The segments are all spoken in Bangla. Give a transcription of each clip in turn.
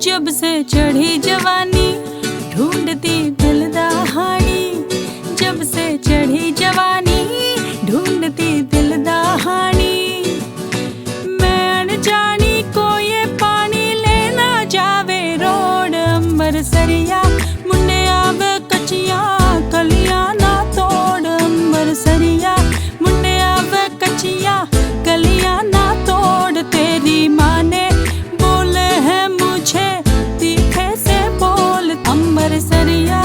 जब से चढ़ी जवानी ढूंढती दिल दहाड़ी, जब से चढ़ी जवानी ढूंढती दिल दहाड़ी। मैं अनजानी को ये पानी लेना जावे रोड अंबर सरिया, मुन्ने आवे कचिया कलियां ना तोड़ अंबर सरिया, मुन्ने आवे कचिया कलियां ना तोड़। तेरी माँ ने बोले हैं मुझे तीखे से बोल अंबर सरिया।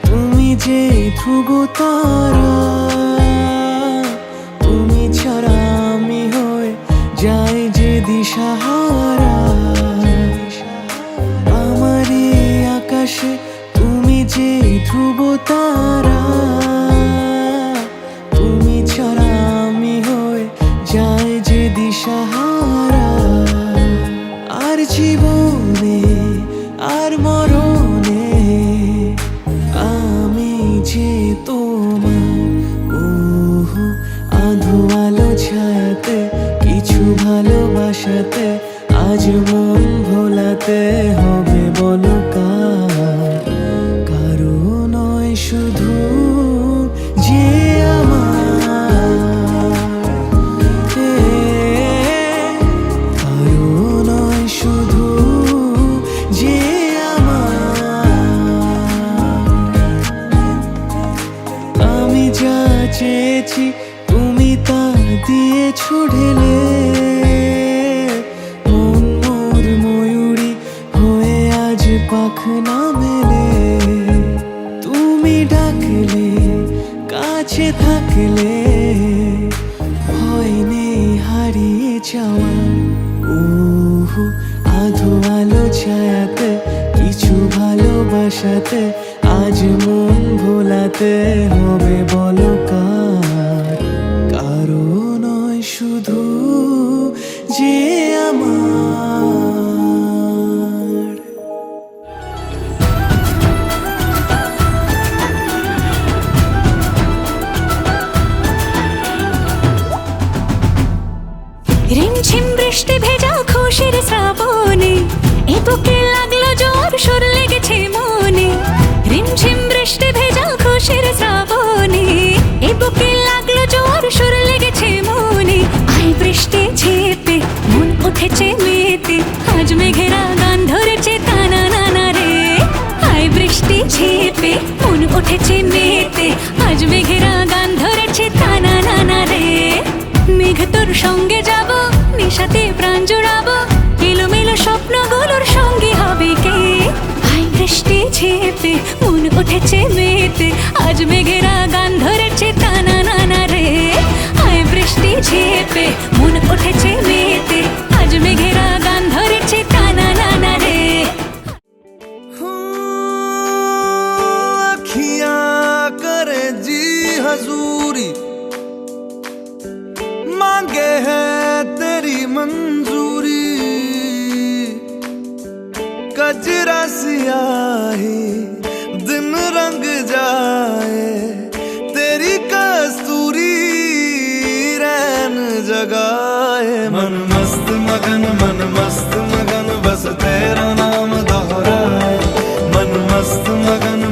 তুমি যে ধ্রুব তারা, তুমি ছাড়া আমি হয়ে যাই যে দিশাহারা। আমার এই আকাশে তুমি যে ধ্রুব তারা, তুমি ছাড়া আমি হয়ে যাই যে দিশাহারা। আর জীবনে আর মরণে আমি যে তোমার। ওহো আধো আলো ছায়াতে কিছু ভালোবাসাতে আজ মন ভোলাতে হবে বলো কার? কারো নয় শুধু যে আমার, কারো নয় শুধু যে আমি যা চেয়েছি তুমি তা দিয়েছো ঢেলে। মন মোর ময়ূরী হয়ে আজ পাখনা মেলে। তুমি ডাকলে কাছে থাকলে ভয় নেই হারিয়ে যাওয়া। ওহো আধো আলো ছায়াতে কিছু ভালোবাসাতে আজ মন ভোলাতে হবে বলো কার? কারো নয় শুধু যে আমার। রিমঝিম বৃষ্টি ভেজা খুশির শ্রাবণে এ বুকে লাগলো জোর সুর লেগেছে মনে। রিমঝিম বৃষ্টি ভেজা খুশির শ্রাবণে এ বুকে লাগলো জোর সুর লেগেছে মনে। আই বৃষ্টি ঝেপে মন উঠেছে মেতে, আজ মেঘেরা গান ধরেছে টানা নানা রে। আই বৃষ্টি ঝেপে মন উঠে উঠেছে মেতে, আজ মেঘেরা গান ধরেছে টানা নানা রে। মেঘ তোর সঙ্গে যাব, নেশাতে প্রাণ জোড়াবো, এলোমেলো স্বপ্নগুলোর সঙ্গে হবে কে? হাই বৃষ্টি ঝেপে মন উঠেছে মেতে, আজ মেঘেরা গান ধরেছে টানা নানা রে। হাই বৃষ্টি ঝেপে মন উঠেছে মেতে, আজ মেঘেরা গান ধরেছে টানা নানা রে। अखियां करे जी हजूरी, मांगे है तेरी मंजूरी। कजरा सियाही दिन रंग जाए, तेरी कस्तूरी रैन जगाए। मन मस्त मगन बस तेरा नाम दोहराए। मन मस्त मगन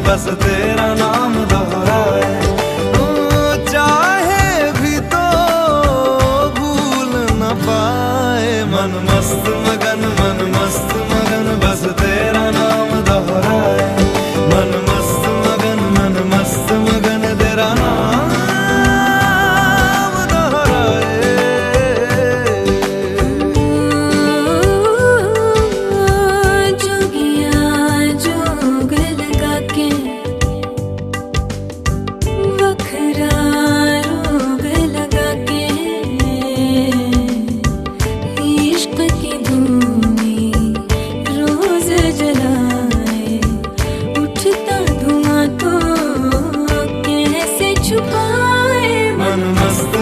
बस तेरा नाम दोहराए। ओ चाहे भी तो भूल न पाए। मन मस्त मगन बस तेरा नाम दोहराए। मन मस्त मगन तेरा नाम दोहराए। जोगिया जोग लगा के वखरा रोग लगा के, इश्क की धूनी रोज जलाए। उठता धुआं तो कैसे छुपाए? मन मस्त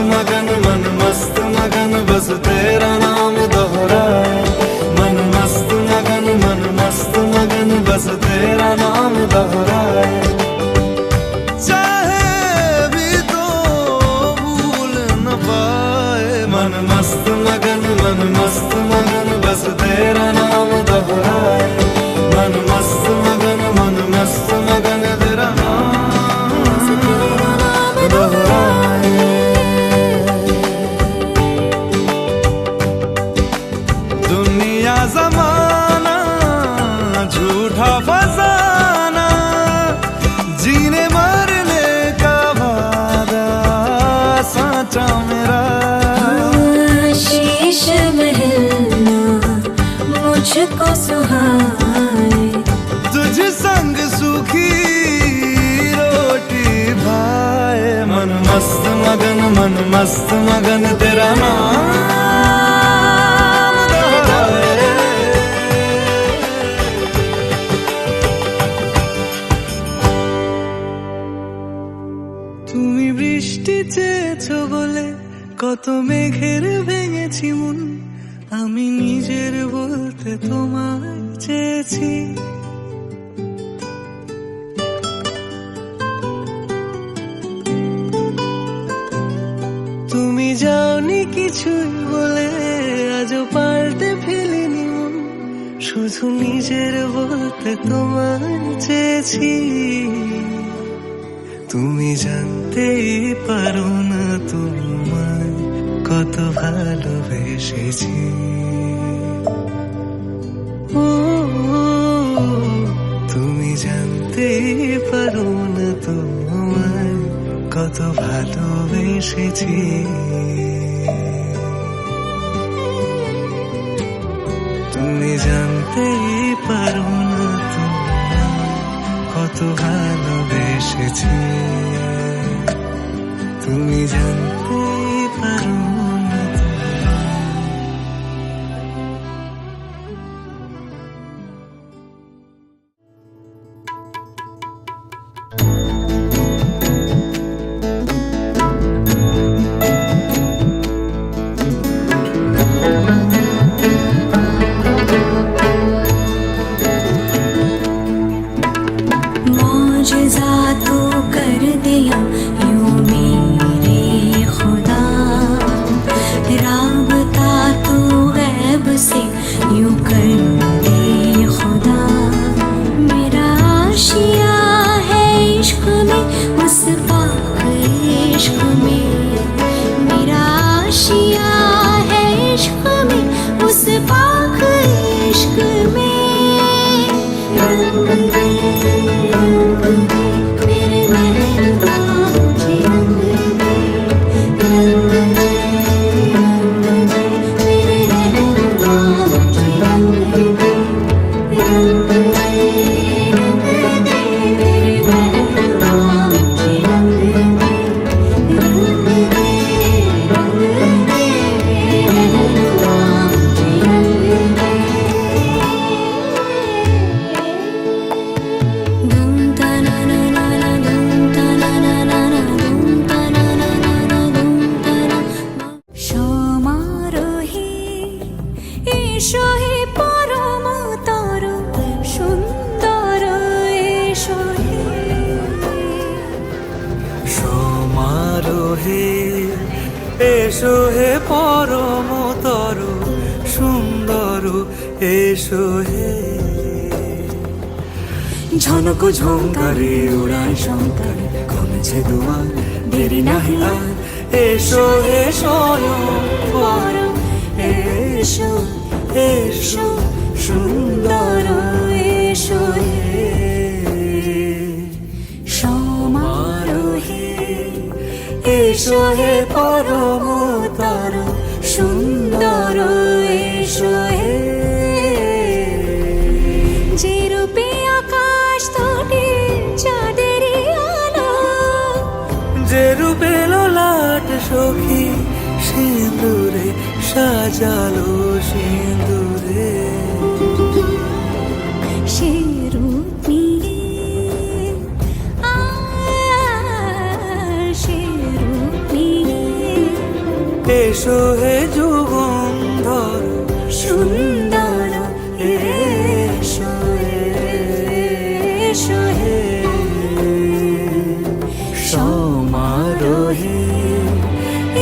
मगन बस तेरा नाम दोहराए। मन मस्त मगन बस तेरा नाम दोहराए। चाहे भी तो भूल न पाए। मन मस्त मगन बस तेरा नाम दोहराए। मन मस्त मगन तेरा नाम दोहराए। दुनिया जमाना झूठा फसाना, जीने मरने का वादा साचा मेरा। शीश महलना मुझको सुहाए, तुझ संग सूखी रोटी भाए। मन मस्त मगन तेरा नाम दोहराए। তুমি বৃষ্টি চেয়েছো বলে কত মেঘের ভেঙেছি মন। আমি নিজের বলতে তোমায় চেয়েছি। তুমি যাওনি কিছুই বলে আজও পাল্টে ফেলিনি মন। শুধু নিজের বলতে তোমায় চেয়েছি। তুমি জানতেই পারো না তোমায় কত ভালোবেসেছি। ও তুমি জানতেই পারো না তোমায় কত ভালোবেসেছি। তুমি জানতেই পারো না তোমায় কত ভালোবেসেছি। তুমি জানতেই পারো না मौजज़ा तो कर दिया यूं मेरे खुदा, राबता तो गैब से यूं कर दे खुदा। मेरा आशिया है इश्क में, उस पाक इश्क में। मेरा आशिया है इश्क में, उस पाक इश्क में। मेरे महबूबा मुझे रंग दे, रंग दे, रंग दे, मेरे महबूबा मुझे रंग दे, रंग दे, रंग दे, मेरे महबूबा मुझे रंग दे, रंग दे, रंग दे, महबूबा मुझे रंग दे। Dum ta na na na na, dum ta na na na na, dum ta na na na na, dum ta na. সমারোহে এসো হে পরমতর সুন্দর এসো হে। সমারোহে এসো হে পরমতর সুন্দর এসো হে ঝনক ঝঙ্কারে উড়ায় শঙ্কারে কমেছে দুয়ার দেরি নাহি আর এসো হে স্বয়ং পরম এসো এসো সুন্দর এসো হে সমারোহে এসো হে পরমতর সুন্দর এসো হে যে রূপে আকাশ তটে চাঁদেরই আলো, যে রূপে ললাট সখী সিঁদুরে সাজালো সিঁদুরে সে রূপ নিয়ে সে রূপ নিয়ে এসো হে যুগন্ধর সুন্দর এসো এসো হে সমারোহে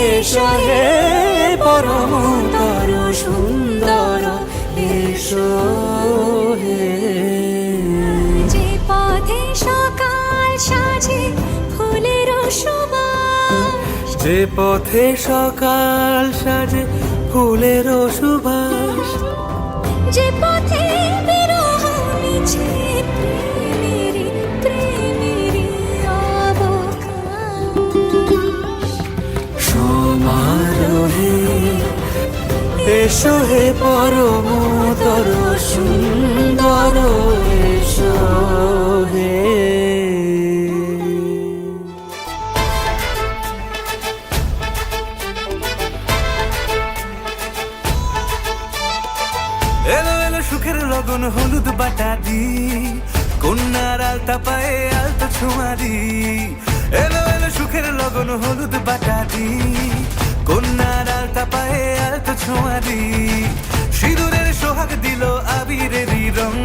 এসো হে পরমতর সুন্দর এসো হে যে পথে সকাল সাজে ফুলের সুবাস, যে পথে সকাল সাজে ফুলের সুবাস যে পথে বিরহ মিছে প্রেমেরই প্রেমেরই অবকাশ। সমারোহে এসো হে পরমতর সুন্দর এসো হে এলো এলো সুখের লগন হলুদ বাটা দি কন্যার আলতা পায়ে আলতা ছোঁয়া দি এলো এলো সুখের লগন হলুদ বাটা দি কন্যার আলতা পায়ে আলতা ছোঁয়া দি সিঁদুরের সোহাগ দিল আবিরেরই রং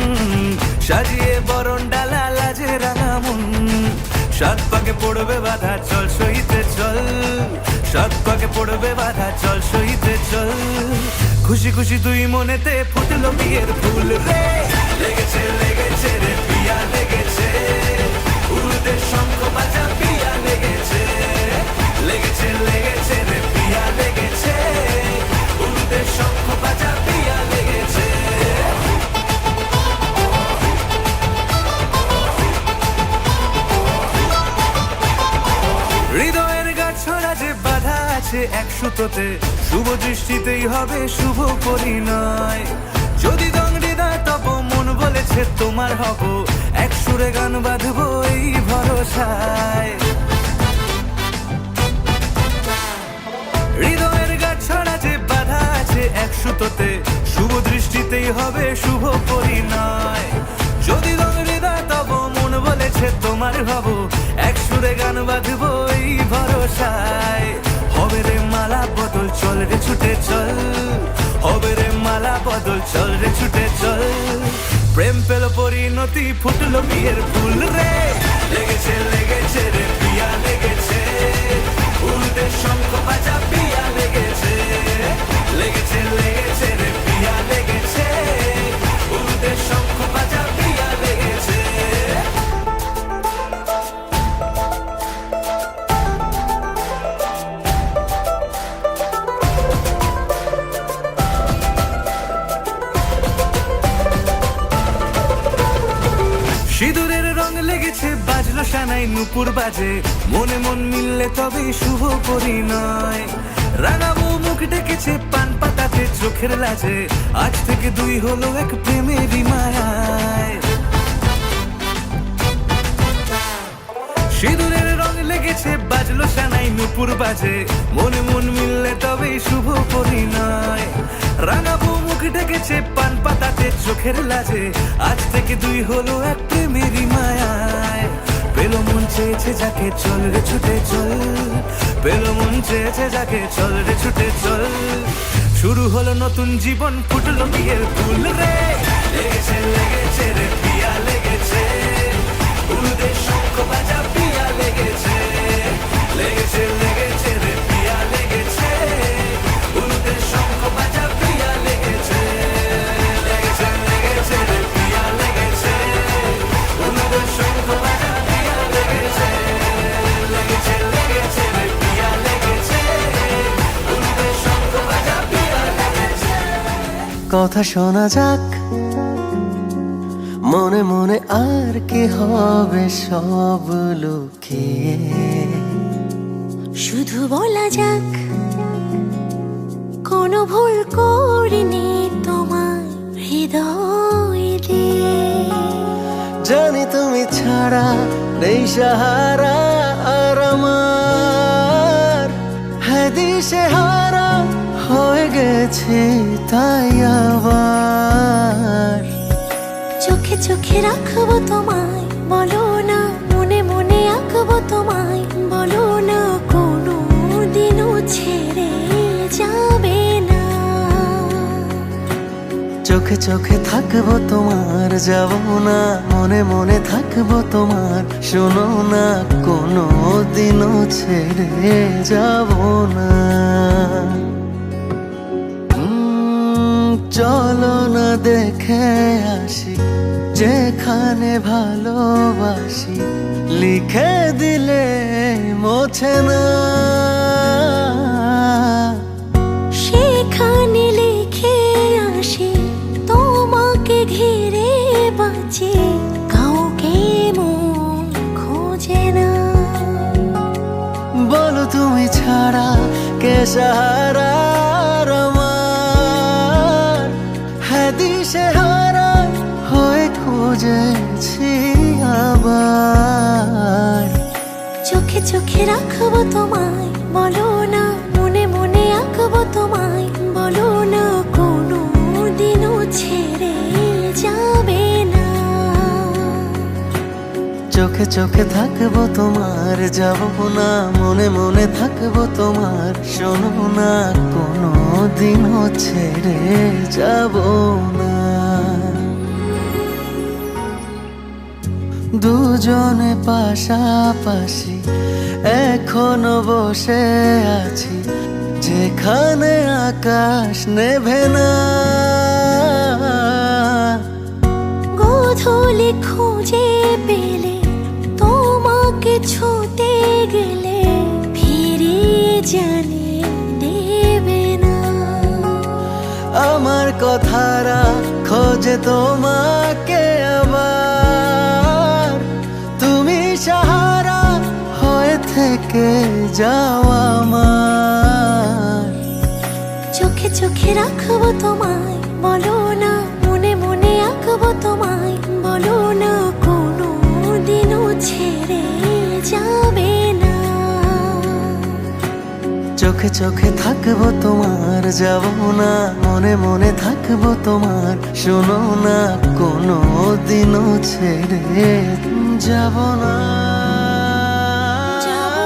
সাজিয়ে বরণ ডালা লাজে রাঙা মন সাত পাকে পড়বে বাধা চল সইতে চল সাত পাকে পড়বে বাধা চল সইতে চল খুশি খুশি দুই মনেতে ফুটলো বিয়ের ফুল রে লেগেছে লেগেছে রে পিয়া লেগেছে উড়তে শঙ্খ বাজা পিয়া লেগেছে লেগেছে লেগেছে রে পিয়া লেগেছে উড়তে শঙ্খ বাজা পিয়া লেগেছে হৃদয়ের গাছড়া যে বাধা আছে এক সুতোতে শুভ দৃষ্টিতেই হবে শুভ পরিণয় যদি দংডিদা তব মন বলেছে তোমার হব এক সুরে গান বাঁধবো এই ভরসায় হৃদয়ের গাছড়া যে বাধা আছে এক সুতোতে শুভ দৃষ্টিতেই হবে শুভ পরিণয় যদি দংডিদা তব মন বলেছে তোমার হব এক সুরে গান বাঁধবো এই ভরসায় হবে রে মালা বদল চল রে ছুটে চল হবে রে মালা বদল চল রে ছুটে চল প্রেম পেল পরিণতি ফুটলো বিয়ের ফুল রে লেগেছে লেগেছে রে পিয়া লেগেছে উড়তে শঙ্খ বাজা পিয়া লেগেছে লেগেছে লেগেছে রে পিয়া লেগেছে উড়তে শঙ্খ বাজা পিয়া লেগেছে সিঁদুরের রং লেগেছে বাজলো সানাই নুপুর বাজে, মনে মন মিললে তবে শুভ পরিণয়। রাঙাবো মুখ ডেকেছে পান পাতাতে চোখের লাজে, আজ থেকে দুই হলো এক প্রেমেরই মায়ায়। সিঁদুরের রং লেগেছে বাজলো সানাই নুপুর বাজে, মনে মন মিললে তবে শুভ পরিণয়। রাঙাবো মুখ ডেকেছে পান পাতাতে চোখের লাজে, আজ থেকে দুই হলো এক প্রেমেরই মায়ায়। পেলো মন চেয়েছে যাকে চল রে ছুটে চল, পেলো মন চেয়েছে যাকে চল রে ছুটে চল। শুরু হলো নতুন জীবন, ফুটলো বিয়ের ফুল রে। লেগেছে লেগেছে রে পিয়া লেগেছে, উলুদের শঙ্খ বাজা পিয়া লেগেছে। লেগেছে লেগেছে রে পিয়া লেগেছে, উলুদের শঙ্খ বাজা পিয়া লেগেছে। লেগেছে লেগেছে রে পিয়া লেগেছে, উলুদের শঙ্খ বাজা পিয়া লেগেছে। লেগেছে লেগেছে রে পিয়া লেগেছে, উলুদের শঙ্খ বাজা পিয়া লেগেছে। কথা শোনা যাক মনে মনে, আর কি হবে সব লুকিয়ে। শুধু বলা যাক কোনো ভুল করিনি তোমার হৃদয় দিয়ে। জানি তুমি ছাড়া নেই সাহারা আর আমার, হ্যাঁ দিশে হারা হয়ে গেছে তাই আবার। চোখে চোখে রাখবো তোমায়, বলো না মনে মনে আঁকবো তোমায়, বলো না কোনো দিনও ছেড়ে যাবে না। চোখে চোখে থাকবো তোমার, যাবো না মনে মনে থাকবো তোমার, শোনো না কোনো দিনও ছেড়ে যাবো না। চলো না দেখে আসি যেখানে ভালোবাসি, লিখে দিলে মোছে না। সেখানে লিখে আসি তোমাকে ঘিরে বাঁচে, কাউকে মন খোঁজে না। বলো তুমি ছাড়া কে সাহারা আর আমার, হ্যাঁ দিশে হারা হয়ে খুঁজেছি আবার। চোখে চোখে রাখবো তোমায়, বলো না মনে মনে আঁকবো তোমায়, বলো না কোনো দিনও ছেড়ে যাবে না। চোখে চোখে থাকবো তোমার, যাবো না মনে মনে থাকবো তোমার, শোনো না কোনো দিনও ছেড়ে যাবো না। দুজনে পাশাপাশি এখনো বসে আছি, যেখানে আকাশ নেভে না। গোধূলি খুঁজে পেলে তোমাকে ছুতে গেলে, ফিরিয়ে জানিয়ে দেবে না। আমার কথারা খোঁজে তোমাকে আবার, তুমি সাহারা হয়ে থেকে যাও আমার। চোখে চোখে রাখবো তোমায়, বলো না মনে মনে আঁকবো তোমায়, বলো না কোনো দিনও ছেড়ে যাবে না। চোখে চোখে থাকবো তোমার, যাবো না মনে মনে থাকবো তোমার, শোনো না কোনো দিনও ছেড়ে যাবো না। যাবো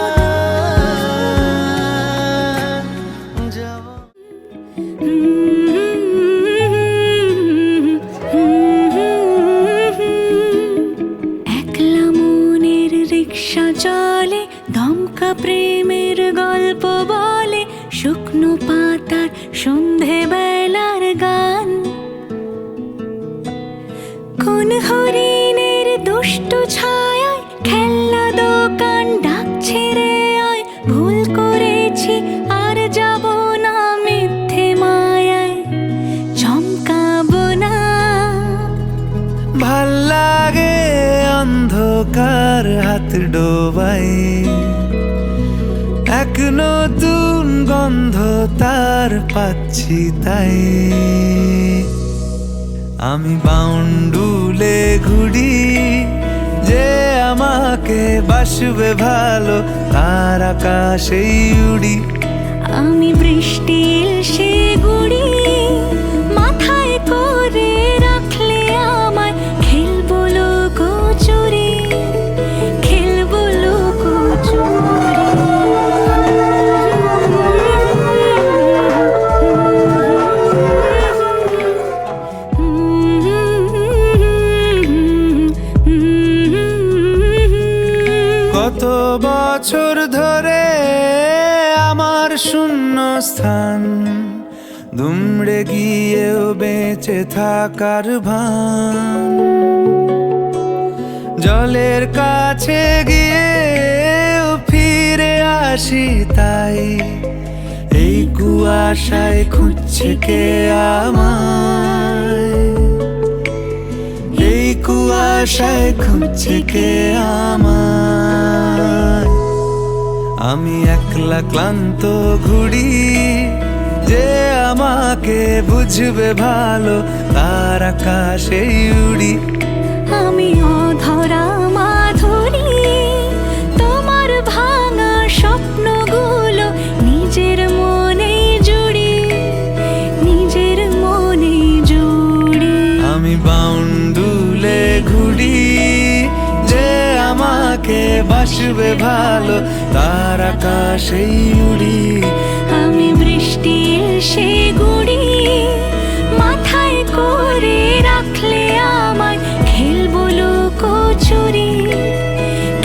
একলা মনের রিক্সা চলে, দমকা প্রেমের গল্প বলে, শুকনো পাতার সন্ধে বেলার গান। কোন হরিণের দুষ্ট ছায়ায় খেলনা দোকান ডাকছে রে আয়, ভুল করেছি আর যাব না মিথ্যে মায়ায়, চমকাবো না। ভাল লাগে অন্ধকার হাত ডোবাই, এক নতুন গন্ধ তার পাচ্ছি তাই। আমি বাউন্ডুলে ঘুরি, যে আমাকে বাসবে ভালো তার আকাশেই উড়ি। আমি বৃষ্টির সে গুড়ি, মাথায় করে রাখলে আমায় খেলবো লুকোচুরি, খেলবো লুকোচুরি। কত বছর ধরে আমার শূন্য স্থান, দুমড়ে গিয়েও বেঁচে থাকার ভান। জলের কাছে গিয়েও ফিরে আসি তাই, এই কুয়াশায় খুঁজছে কে আমায়, এই কুয়াশায় খুঁজছে কে আমায়। আমি একলা ক্লান্ত ঘুরি, যে আমাকে বুঝবে ভালো তার আকাশেই উড়ি। আমি অধরা মাধুরী, তোমার ভাঙা স্বপ্নগুলো নিজের মনে জুড়ি, নিজের মনে জুড়ি। আমি বাউন্ডুলে ঘুরি, যে আমাকে বাসবে ভালো তার আকাশেই উড়ি। আমি বৃষ্টির সে গুড়ি, মাথায় করে রাখলে আমায় খেলবো লুকোচুরি,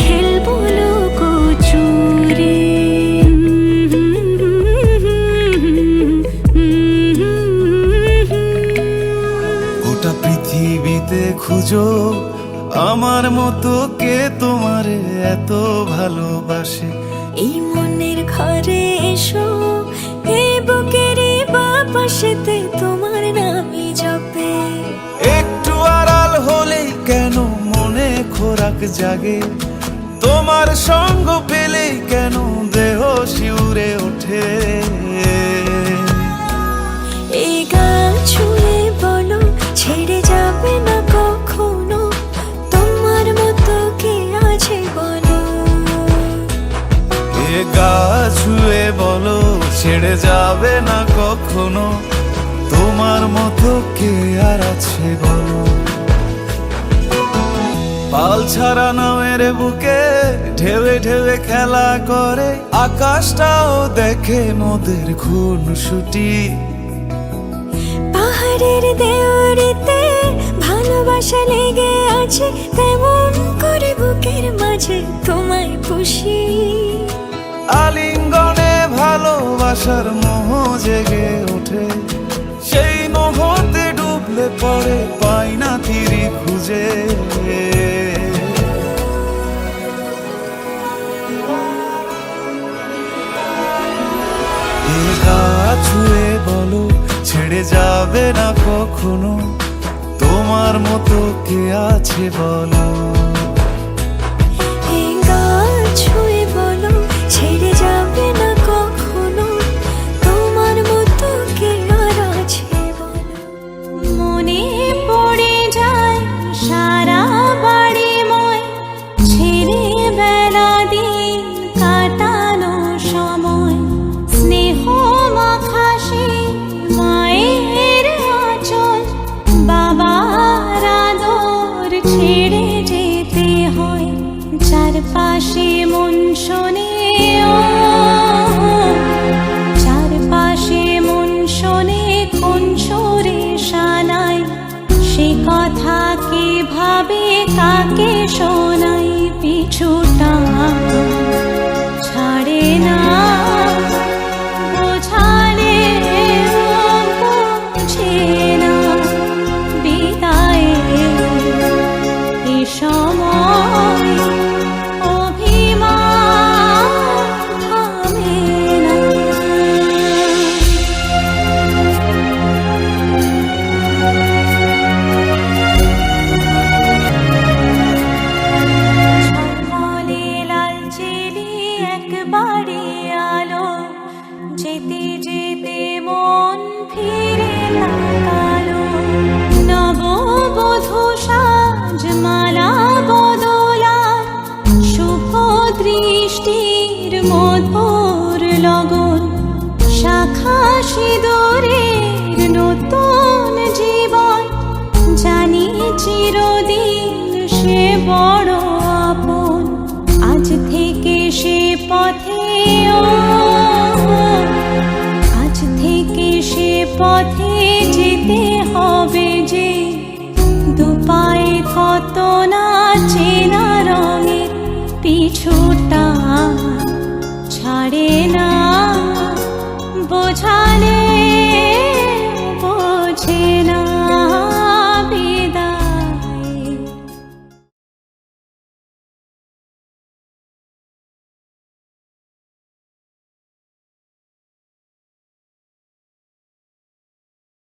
খেলবো লুকোচুরি। গোটা পৃথিবীতে খুঁজো আমার মতো কে তোমারে এত ভালোবাসে। এই মনের ঘরে এসো, এই বুকের বাপাশেতে তোমার নামই জপে। একটু আড়াল হলেই কেন মনে খোরাক জাগে, তোমার সঙ্গ পেলেই কেন দেহ শিউরে ওঠে। এই গান ছুঁয়ে বলো ছেড়ে যাবে না কখনো, তোমার মতো কে আছে বলো। এ গা ছুঁয়ে বলো ছেড়ে যাবে না কখনো, তোমার মতো কে আর আছে বলো। পাল ছাড়া নামের বুকে ঢেউে ঢেউে খেলা করে, আকাশটাও দেখে মোদের খুনসুটি। পাহাড়ের দেওয়ারিতে ভালোবাসা লেগে আছে, তেমন করে বুকের মাঝে তোমায় খুশি। আলিঙ্গনে ভালোবাসার মোহ জেগে ওঠে, সেই মোহতে ডুবলে পরে পাই না তীরি খুঁজে। এই গা ছুঁয়ে বলো ছেড়ে যাবে না কখনো, তোমার মতো কে আছে বলো। এই গান ছুঁয়ে বলো ছেড়ে যাবে না কখনো, তোমার মতো কে আর আছে বলো। মনে পড়ে যায় সারা বাড়ি ময়, ছেড়ে বেলা দিন কাটানো সময়। স্নেহ মাখা সেই মায়ের আঁচল, বাবার আদর ছেড়ে যেতে হয়। চারপাশে মন শোনে, চারপাশে মন শোনে কোন সুরে শানায়। সে কথা কে ভাবে কাকে শোনাই, পিছুটা ছাড়ে না বোঝালে বুঝে না। বিদায়ে এ সময় অভিমান থামে না। ঝলমলে দৃষ্টির মধুর লগন, শাখা সিঁদুরের নতুন জীবন, জানি চিরদিন সে বড় আপন। আজ থেকে সে পথে আজ থেকে সে পথে যেতে হবে যে, দুপায়ে কত না চেনা রঙের পিছুটা ছাড়ে না।